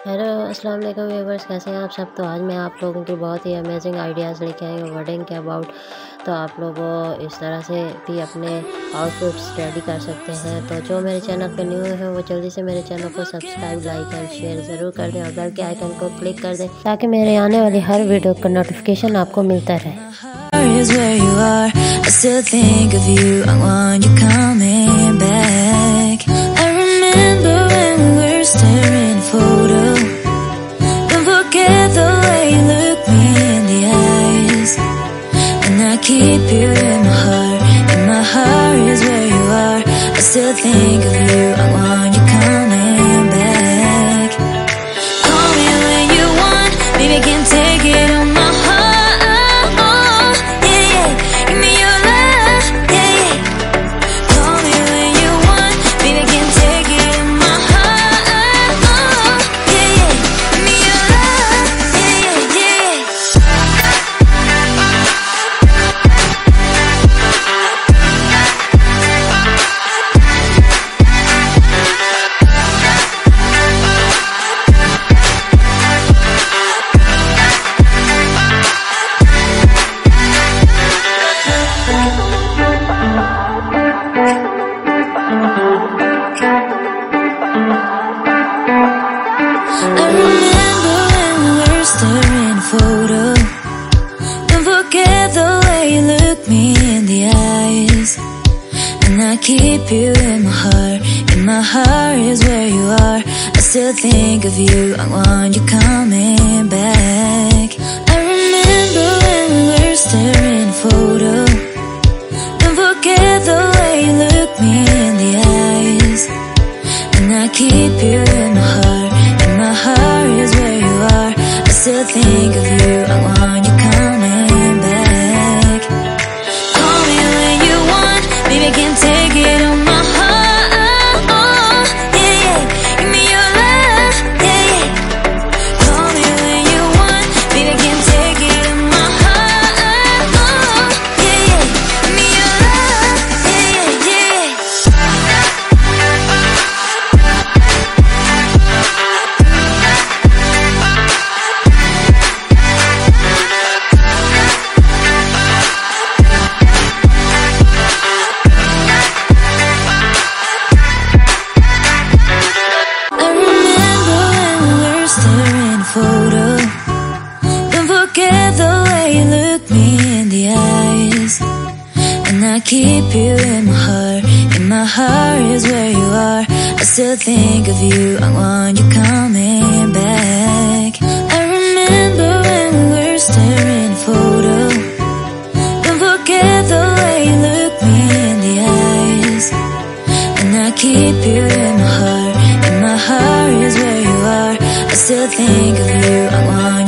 Hello अस्सलाम वालेकुम viewers, कैसे हैं आप सब। तो आज मैं आप लोगों की बहुत ही अमेजिंग आइडियाज़ लेके आई हूँ वेडिंग के अबाउट। तो आप लोग इस तरह से भी अपने आउटफिट्स रेडी कर सकते हैं। तो जो मेरे चैनल पर न्यू है वो जल्दी से मेरे चैनल को सब्सक्राइब, लाइक एंड शेयर ज़रूर कर दें और बेल के आइकन को क्लिक कर दें ताकि मेरे आने वाली हर वीडियो का नोटिफिकेशन आपको मिलता रहे। Keep you in my heart is where you are. I still think of you, I want you coming back. Call me when you want, baby, can take it on my heart. Oh, yeah, yeah, give me your love, yeah, yeah. Call me when you want, baby, can take it on my heart. Oh, yeah, yeah, give me your love, yeah, yeah, yeah. Keep you in my heart is where you are. I still think of you, I want you coming back. I remember when we were staring photo. Don't forget the way you look me in the eyes. And I keep you in my heart is where you are. I still think of you, I want you coming back. Call me when you want, baby, can take it on my heart. Oh, yeah, yeah, give me your love, yeah, yeah. Call me when you want, baby, can take it on my heart. Oh, yeah, yeah, give me your love, yeah, yeah, yeah. Photo. Don't forget the way you look me in the eyes. And I keep you in my heart is where you are. I still think of you, I want you coming back. I remember when we were staring photo. Don't forget the way you look me in the eyes. And I keep you in my heart is where you are. I still think of you, I want you